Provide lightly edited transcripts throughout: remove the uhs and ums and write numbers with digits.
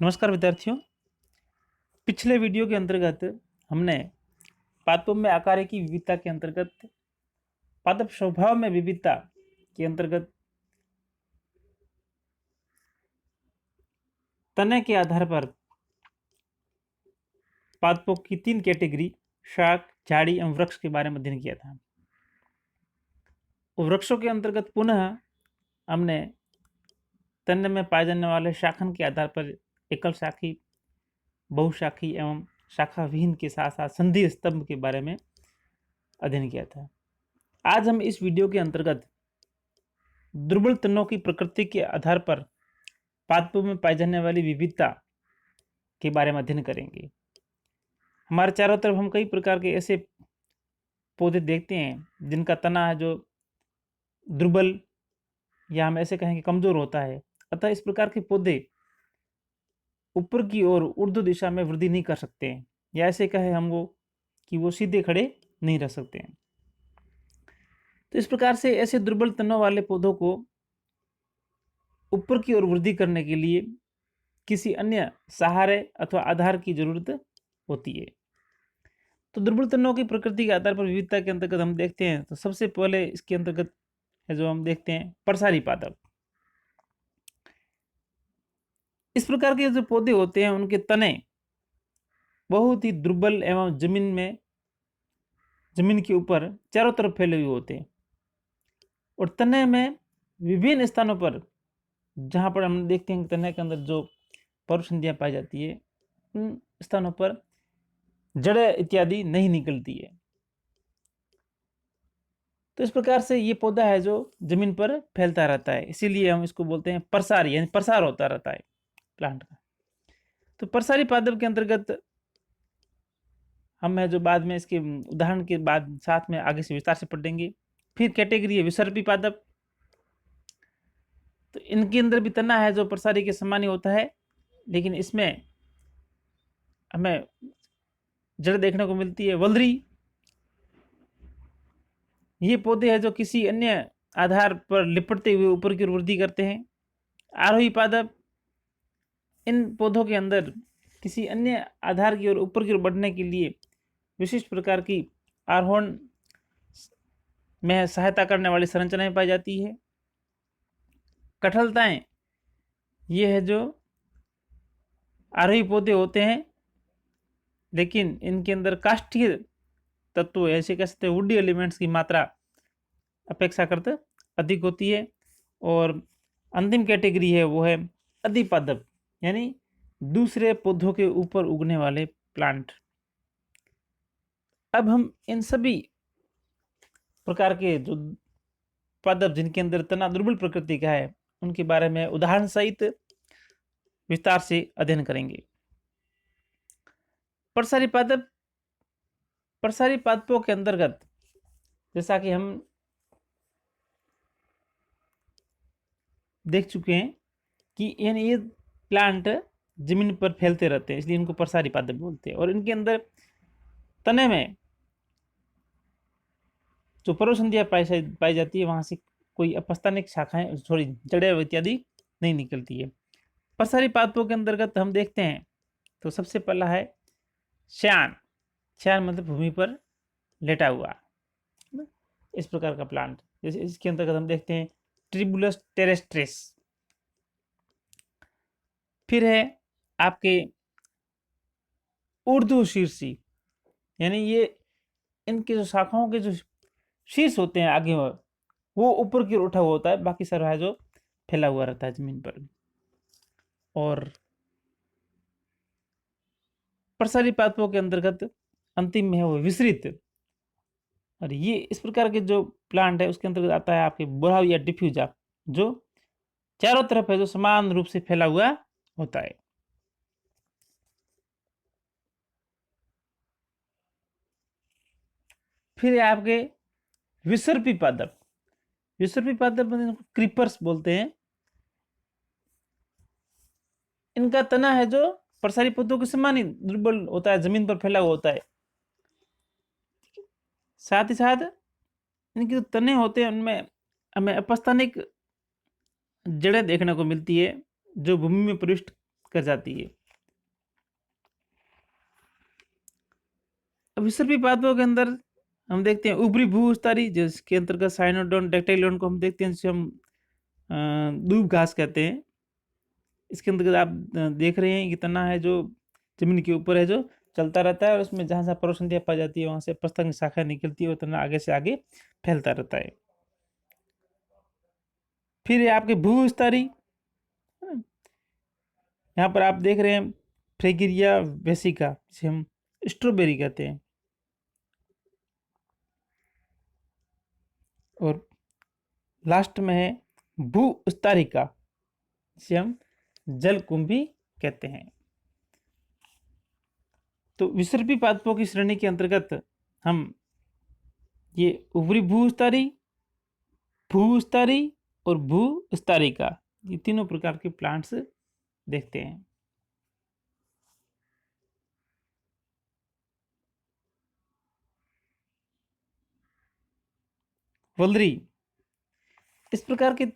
नमस्कार विद्यार्थियों। पिछले वीडियो के अंतर्गत हमने पादपों में आकार की विविधता के अंतर्गत पादप स्वभाव में विविधता के अंतर्गत तने के आधार पर पादपों की 3 कैटेगरी शाख, झाड़ी एवं वृक्ष के बारे में अध्ययन किया था। वृक्षों के अंतर्गत पुनः हमने तने में पाए जाने वाले शाखन के आधार पर एकल शाखी, बहुशाखी एवं शाखा विहीन के साथ साथ संधि स्तंभ के बारे में अध्ययन किया था। आज हम इस वीडियो के अंतर्गत दुर्बल तनों की प्रकृति के आधार पर पादपों में पाई जाने वाली विविधता के बारे में अध्ययन करेंगे। हमारे चारों तरफ हम कई प्रकार के ऐसे पौधे देखते हैं जिनका तना है जो दुर्बल या हम ऐसे कहें कि कमजोर होता है। अतः इस प्रकार के पौधे ऊपर की ओर ऊर्ध्व दिशा में वृद्धि नहीं कर सकते हैं, या ऐसे कहें हम वो कि वो सीधे खड़े नहीं रह सकते हैं। तो इस प्रकार से ऐसे दुर्बल तनों वाले पौधों को ऊपर की ओर वृद्धि करने के लिए किसी अन्य सहारे अथवा आधार की जरूरत होती है। तो दुर्बल तनों की प्रकृति के आधार पर विविधता के अंतर्गत हम देखते हैं तो सबसे पहले इसके अंतर्गत है जो हम देखते हैं प्रसारी पादप। इस प्रकार के जो पौधे होते हैं उनके तने बहुत ही दुर्बल एवं जमीन के ऊपर चारों तरफ फैले हुए होते हैं, और तने में विभिन्न स्थानों पर जहां पर हम देखते हैं तने के अंदर जो पर्वसंधियां पाई जाती है उन स्थानों पर जड़ें इत्यादि नहीं निकलती है। तो इस प्रकार से ये पौधा है जो जमीन पर फैलता रहता है, इसीलिए हम इसको बोलते हैं प्रसारी, यानी प्रसार होता रहता है प्लांट का। तो प्रसारी पादप के अंतर्गत हम है जो बाद में इसके उदाहरण के बाद साथ में आगे से विस्तार से पढ़ेंगे। फिर कैटेगरी है विसर्पी पादप। तो इनके अंदर भी तना है जो प्रसारी के समान ही होता है, लेकिन इसमें हमें जड़ देखने को मिलती है। वलरी, ये पौधे हैं जो किसी अन्य आधार पर लिपटते हुए ऊपर की ओर वृद्धि करते हैं। आरोही पादप, इन पौधों के अंदर किसी अन्य आधार की ओर ऊपर की ओर बढ़ने के लिए विशिष्ट प्रकार की आरोहण में सहायता करने वाली संरचनाएं पाई जाती है। कठलताएं, ये है जो आरोही पौधे होते हैं, लेकिन इनके अंदर काष्ठीय तत्व ऐसे कह सकते हैं वुडी एलिमेंट्स की मात्रा अपेक्षाकृत अधिक होती है। और अंतिम कैटेगरी है वो है अधिपादप, यानी दूसरे पौधों के ऊपर उगने वाले प्लांट। अब हम इन सभी प्रकार के जो पादप जिनके अंदर तना दुर्बल प्रकृति का है उनके बारे में उदाहरण सहित विस्तार से अध्ययन करेंगे। प्रसारी पादप, प्रसारी पादपों के अंतर्गत जैसा कि हम देख चुके हैं कि यानी ये प्लांट जमीन पर फैलते रहते हैं, इसलिए इनको प्रसारी पादप बोलते हैं। और इनके अंदर तने में जो पर्वसंधियां पाई जाती है वहां से कोई अपस्थानिक शाखाएं सॉरी जड़ें इत्यादि नहीं निकलती है। प्रसारी पादपों के अंतर्गत हम देखते हैं तो सबसे पहला है श्यान। श्यान मतलब भूमि पर लेटा हुआ, इस प्रकार का प्लांट। जैसे इसके अंतर्गत हम देखते हैं ट्रिबुलस टेरेस्ट्रिस। फिर है आपके ऊर्ध्वशीर्षी, यानी ये इनके जो शाखाओं के जो शीर्ष होते हैं आगे वो ऊपर की ओर उठा हुआ होता है, बाकी सारा है जो फैला हुआ रहता है जमीन पर। और प्रसारी पादपों के अंतर्गत अंतिम में है वो विसरित, और ये इस प्रकार के जो प्लांट है उसके अंतर्गत आता है आपके बोराव या डिफ्यूजा, जो चारों तरफ है जो समान रूप से फैला हुआ होता है। फिर आपके विसर्पी पादप। विसर्पी पादप क्रीपर्स बोलते हैं। इनका तना है जो प्रसारी पौधों के समान ही दुर्बल होता है, जमीन पर फैला हुआ होता है। साथ ही साथ इनके जो तने होते हैं उनमें हमें अपस्थानिक जड़ें देखने को मिलती है जो भूमि में प्रविष्ट कर जाती है। अब विसर्पी पादपों के अंदर हम देखते हैं ऊपरी भूविस्तारी, जिसके अंतर्गत साइनोडोन डाक्टाइलोन को हम देखते हैं, जिसे हम दूब घास कहते हैं। इसके अंतर्गत आप देख रहे हैं कि तना है जो जमीन के ऊपर है, जो चलता रहता है, और उसमें जहाँ जहाँ परवसंधियाँ पाई जाती है वहाँ से प्रस्थांग शाखा निकलती है और तना आगे से आगे फैलता रहता है। फिर ये आपके भूविस्तारी, यहाँ पर आप देख रहे हैं फ्रेगिरिया वेसिका, जिसे हम स्ट्रॉबेरी कहते हैं। और लास्ट में है भूविस्तारिका, जिसे हम जलकुंभी कहते हैं। तो विसर्पी पादपों की श्रेणी के अंतर्गत हम ये ऊपरी भूविस्तारी, भूविस्तारी और भूविस्तारिका, ये तीनों प्रकार के प्लांट्स देखते हैं। वल्लरी, इस प्रकार के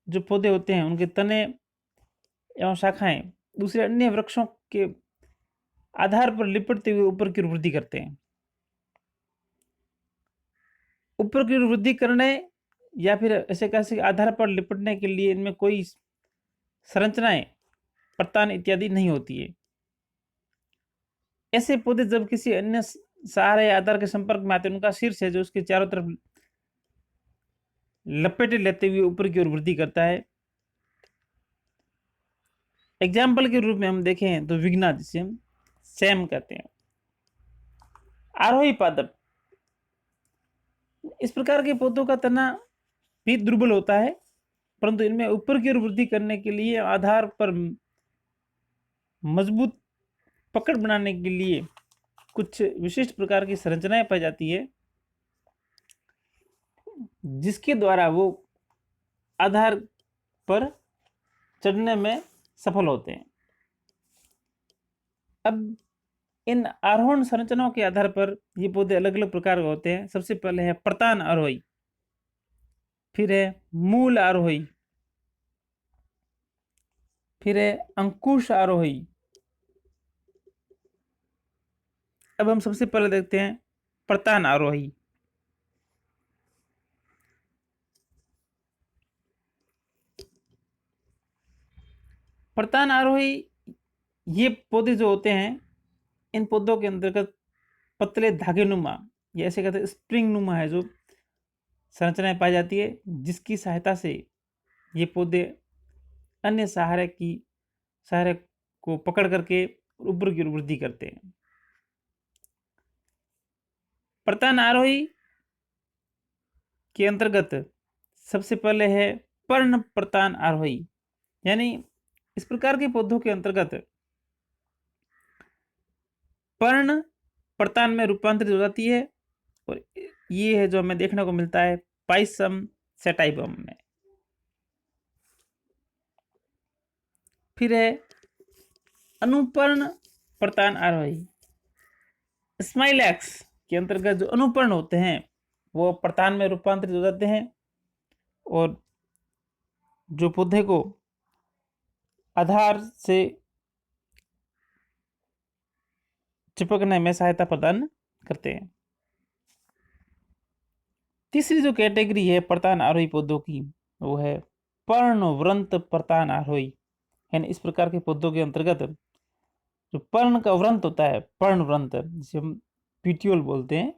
जो पौधे होते हैं उनके तने एवं शाखाएं दूसरे अन्य वृक्षों के आधार पर लिपटते हुए ऊपर की ओर वृद्धि करते हैं। ऊपर की ओर वृद्धि करने या फिर ऐसे कैसे आधार पर लिपटने के लिए इनमें कोई संरचनाएं, प्रतान इत्यादि नहीं होती है। ऐसे पौधे जब किसी अन्य सहारे या आधार के संपर्क में आते हैं, उनका शीर्ष है जो उसके चारों तरफ लपेटे लेते हुए ऊपर की ओर वृद्धि करता है। एग्जाम्पल के रूप में हम देखें तो विग्ना, जिसे हम सैम कहते हैं। आरोही पादप, इस प्रकार के पौधों का तना भी दुर्बल होता है, परंतु इनमें ऊपर की ओर वृद्धि करने के लिए आधार पर मजबूत पकड़ बनाने के लिए कुछ विशिष्ट प्रकार की संरचनाएं पाई जाती है, जिसके द्वारा वो आधार पर चढ़ने में सफल होते हैं। अब इन आरोहण संरचनाओं के आधार पर ये पौधे अलग अलग प्रकार के होते हैं। सबसे पहले है प्रतान आरोही, फिर है मूल आरोही, फिर है अंकुश आरोही। अब हम सबसे पहले देखते हैं प्रतान आरोही। प्रतान आरोही ये पौधे जो होते हैं, इन पौधों के अंतर्गत पतले धागे नुमा, ये ऐसे कहते हैं स्प्रिंग नुमा है जो संरचनाएं पाई जाती है, जिसकी सहायता से ये पौधे अन्य सहारे को पकड़ करके ऊपर की ओर वृद्धि करते हैं। प्रतान आरोही के अंतर्गत सबसे पहले है पर्ण प्रतान आरोही, यानी इस प्रकार के पौधों के अंतर्गत पर्ण प्रतान में रूपांतरित हो जाती है, और ये है जो हमें देखने को मिलता है पाइसम सेटाइबम में। फिर है अनुपर्ण प्रतान आरोही। स्माइलैक्स के अंतर्गत जो अनुपर्ण होते हैं वो प्रतान में रूपांतरित हो जाते हैं, और जो पौधे को आधार से चिपकने में सहायता प्रदान करते हैं। तीसरी जो कैटेगरी है प्रतान आरोही पौधों की, वो है पर्णव्रंत प्रतान आरोही, यानी इस प्रकार के पौधों के अंतर्गत जो पर्ण का व्रंत होता है, पर्णव्रंत, जिसे हम पीटियोल बोलते हैं,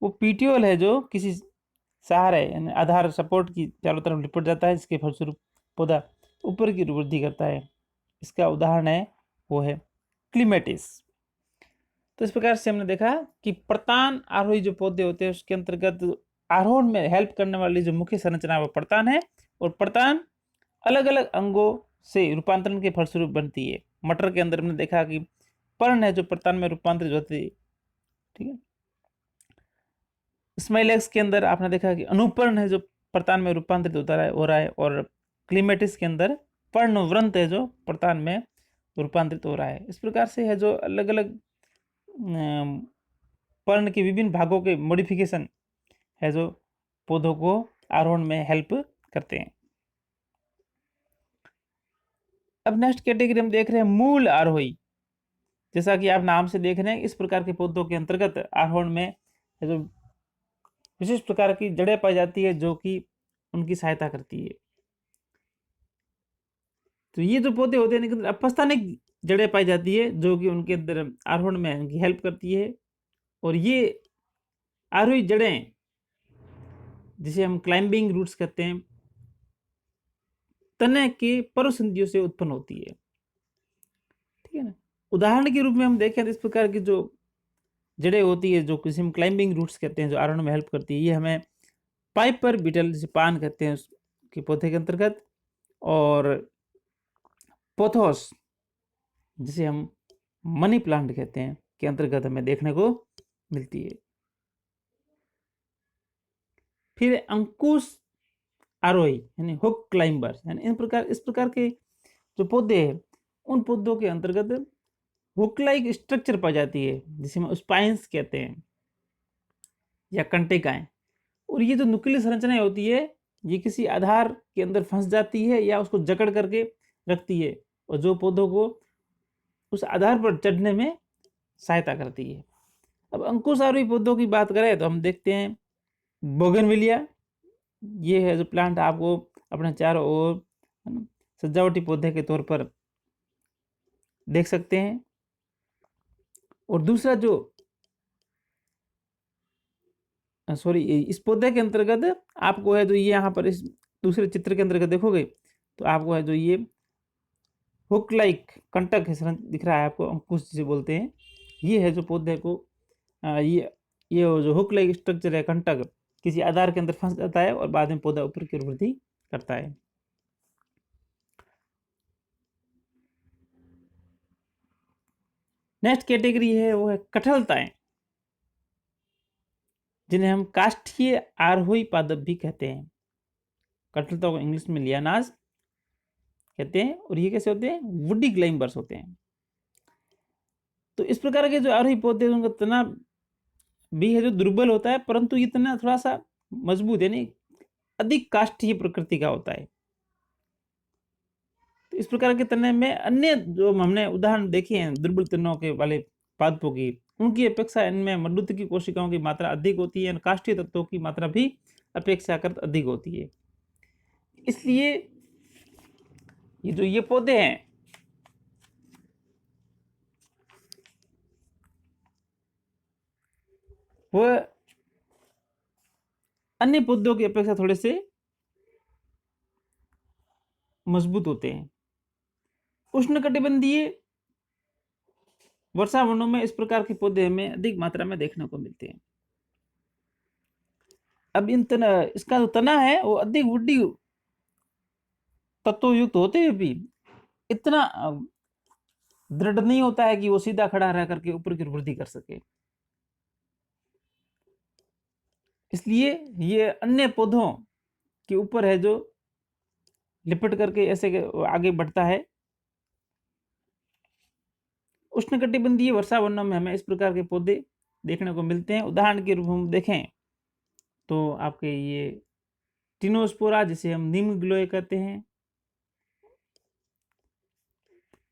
वो पीटियोल है जो किसी सहारे यानी आधार सपोर्ट की चारों तरफ लिपट जाता है, जिसके फलस्वरूप पौधा ऊपर की वृद्धि करता है। इसका उदाहरण है वो है क्लीमेटिस। तो इस प्रकार से हमने देखा कि प्रतान आरोही जो पौधे होते हैं उसके अंतर्गत आरोहण में हेल्प करने वाली जो मुख्य संरचना है वो प्रतान है, और प्रतान अलग अलग अंगों से रूपांतरण के फलस्वरूप बनती है। मटर के अंदर हमने देखा कि पर्ण है जो प्रतान में रूपांतरित होती है, ठीक है। स्माइलैक्स के अंदर आपने देखा कि अनुपर्ण है जो प्रतान में रूपांतरित हो रहा है, और क्लीमेटिस के अंदर पर्णव्रंत है जो प्रतान में रूपांतरित हो रहा है। इस प्रकार से है जो अलग अलग पर्ण के विभिन्न भागों के मॉडिफिकेशन है जो पौधों को आरोहण में हेल्प करते हैं। अब नेक्स्ट कैटेगरी हम देख रहे हैं मूल आरोही। जैसा कि आप नाम से देख रहे हैं, इस प्रकार के पौधों के अंतर्गत आरोहण में जो विशेष प्रकार की जड़ें पाई जाती है जो कि उनकी सहायता करती है। तो ये जो पौधे होते हैं इनके अंदर अपस्थानिक जड़ें पाई जाती है जो कि उनके अंदर आरोहण में उनकी हेल्प करती है। और ये आरोही जड़ें, जिसे हम क्लाइंबिंग रूट्स कहते हैं, तने के पर्वसंधियों से उत्पन्न होती है। ठीक है ना। उदाहरण के रूप में हम देखें तो इस प्रकार की जो जड़ें होती है जो किसी हम क्लाइंबिंग रूट्स कहते हैं, जो आरोहण में हेल्प करती है, ये हमें पाइपर बीटल, जिसे पान कहते हैं, उसके पौधे के अंतर्गत, और पोथोस, जिसे हम मनी प्लांट कहते हैं, के अंतर्गत हमें देखने को मिलती है। फिर अंकुश आरोही यानी हुक क्लाइंबर्स, यानी इस प्रकार के जो पौधे हैं उन पौधों के अंतर्गत हुक लाइक स्ट्रक्चर पाई जाती है, जिसे हम स्पाइन्स कहते हैं या कंटिकाएं। और ये जो नुकीली संरचनाएं होती है, ये किसी आधार के अंदर फंस जाती है या उसको जकड़ करके रखती है, और जो पौधों को उस आधार पर चढ़ने में सहायता करती है। अब अंकुश आरोही पौधों की बात करें तो हम देखते हैं बोगनविलिया। ये है जो प्लांट आपको अपने चारों ओर सजावटी पौधे के तौर पर देख सकते हैं। और दूसरा जो सॉरी इस पौधे के अंतर्गत आपको है जो ये यहाँ पर इस दूसरे चित्र के अंतर्गत देखोगे तो आपको है जो ये हुक लाइक कंटक है दिख रहा है आपको, अंकुश जिसे बोलते हैं। ये है जो पौधे को ये जो हुक लाइक स्ट्रक्चर है, कंटक, किसी आधार के अंदर फंस जाता है और बाद में पौधा ऊपर की ओर वृद्धि करता है। नेक्स्ट कैटेगरी है वो है कठलताएं, जिन्हें हम काष्ठीय आरोही पादप भी कहते हैं। कठलता को इंग्लिश में लियानाज कहते हैं। और ये कैसे होते हैं? वुडी क्लाइंबर्स होते हैं। तो इस प्रकार के जो आरोही पौधे उनका तना भी है जो दुर्बल होता है, परंतु ये तना थोड़ा सा मजबूत यानी अधिक काष्ठीय प्रकृति का होता है। तो इस प्रकार के तने में अन्य जो हमने उदाहरण देखे हैं दुर्बल तनों के वाले पादपों की, उनकी अपेक्षा इनमें मजबूत की कोशिकाओं की मात्रा अधिक होती है, काष्ठीय तत्वों की मात्रा भी अपेक्षाकृत अधिक होती है। इसलिए ये जो ये पौधे हैं वो अन्य पौधों की अपेक्षा थोड़े से मजबूत होते हैं। उष्णकटिबंधीय वर्षा वनों में इस प्रकार के पौधे हमें अधिक मात्रा में देखने को मिलते हैं। अब इसका जो तना है वो अधिक वुडी तत्व युक्त होते हुए भी इतना दृढ़ नहीं होता है कि वो सीधा खड़ा रह करके ऊपर की वृद्धि कर सके। इसलिए ये अन्य पौधों के ऊपर है जो लिपट करके ऐसे आगे बढ़ता है। उष्णकटिबंधीय वर्षा वनों में हमें इस प्रकार के पौधे देखने को मिलते हैं। उदाहरण के रूप में हम देखें तो आपके ये टिनोस्पोरा, जिसे हम नीम गिलोय कहते हैं,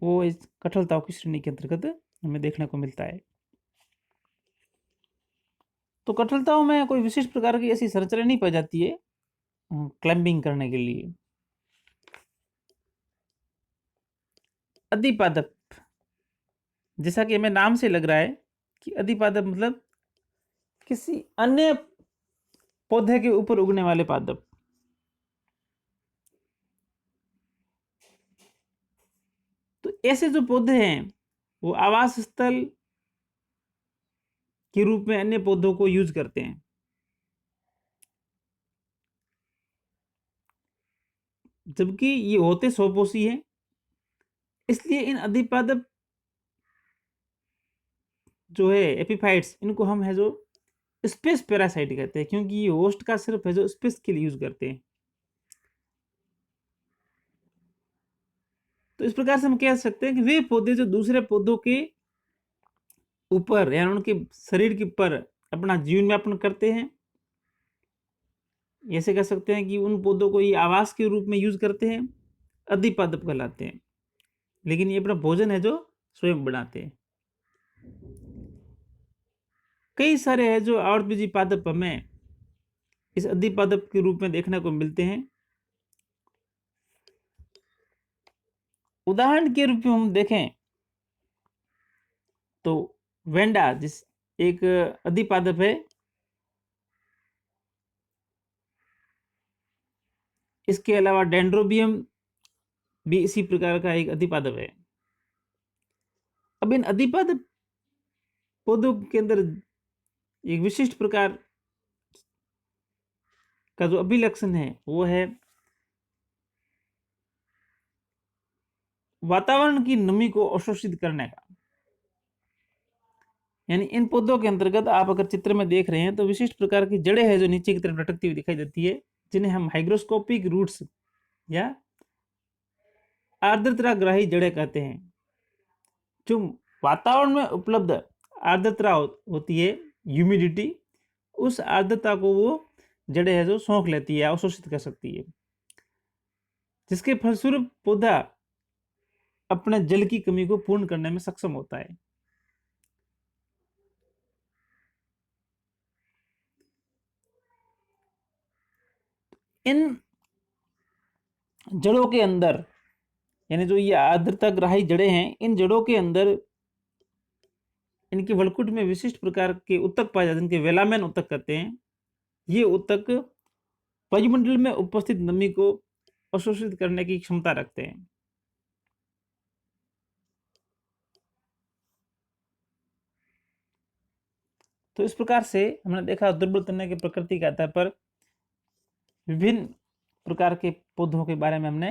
वो इस कठलताओं की श्रेणी के अंतर्गत हमें देखने को मिलता है। तो कठलताओं में कोई विशिष्ट प्रकार की ऐसी संरचना नहीं पाई जाती है क्लाइंबिंग करने के लिए। अधिपादप, जैसा कि हमें नाम से लग रहा है कि अधिपादप मतलब किसी अन्य पौधे के ऊपर उगने वाले पादप। तो ऐसे जो पौधे हैं वो आवास स्थल के रूप में अन्य पौधों को यूज करते हैं। जबकि ये होते स्वपोषी हैं, इसलिए इन अधिपादप जो है एपिफाइट्स, इनको हम है जो स्पेस पैरासाइट कहते हैं, क्योंकि ये होस्ट का सिर्फ है जो स्पेस के लिए यूज करते हैं। तो इस प्रकार से हम कह सकते हैं कि वे पौधे जो दूसरे पौधों के ऊपर या उनके शरीर के ऊपर अपना जीवन यापन करते हैं, ऐसे कह सकते हैं कि उन पौधों को ये आवास के रूप में यूज करते हैं, अधिपादप कहलाते हैं। लेकिन ये अपना भोजन है जो स्वयं बनाते हैं। कई सारे है जो आवृत्तबीजी पादप हमें इस अधिपादप के रूप में देखने को मिलते हैं। उदाहरण के रूप में हम देखें तो वेंडा जिस एक अधिपादप है, इसके अलावा डेंड्रोबियम भी इसी प्रकार का एक अधिपादप है। अब इन अधिपादप पौधों के अंदर एक विशिष्ट प्रकार का जो अभिलक्षण है वो है वातावरण की नमी को अवशोषित करने का। यानी इन पौधों के अंतर्गत आप अगर चित्र में देख रहे हैं तो विशिष्ट प्रकार की जड़ें हैं जो नीचे की तरफ लटकती हुई दिखाई देती है, जिन्हें हम हाइग्रोस्कोपिक रूट्स या आर्द्रता ग्राही जड़ें कहते हैं। जो वातावरण में उपलब्ध आर्द्रता होती है, ह्यूमिडिटी, उस आर्द्रता को वो जड़ें है जो सोख लेती है, अवशोषित कर सकती है, जिसके फलस्वरूप पौधा अपने जल की कमी को पूर्ण करने में सक्षम होता है। इन जड़ों के अंदर, यानी जो ये आर्द्रता ग्राही जड़ें हैं, इन जड़ों के अंदर इनके वलकुट में विशिष्ट प्रकार के उत्तक पाए जाते हैं, जिनके वेलामेन उत्तक कहते हैं। ये उत्तक वायुमंडल में उपस्थित नमी को अवशोषित करने की क्षमता रखते हैं। तो इस प्रकार से हमने देखा दुर्बल तने की प्रकृति के आधार पर विभिन्न प्रकार के पौधों के बारे में हमने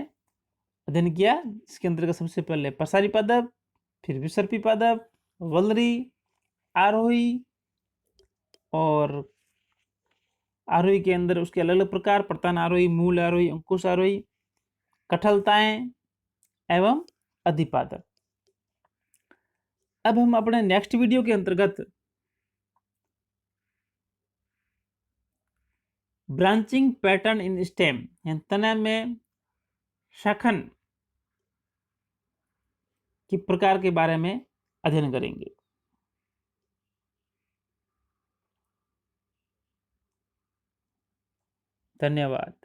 अध्ययन किया। इसके अंतर्गत सबसे पहले पसारी पादप, फिर विसर्पी पादप, वलरी, आरोही, और आरोही के अंदर उसके अलग अलग प्रकार, प्रतान आरोही, मूल आरोही, अंकुश आरोही, कठलताएं एवं अधिपादप। अब हम अपने नेक्स्ट वीडियो के अंतर्गत ब्रांचिंग पैटर्न इन स्टेम, तने में शाखन की प्रकार के बारे में अध्ययन करेंगे। धन्यवाद।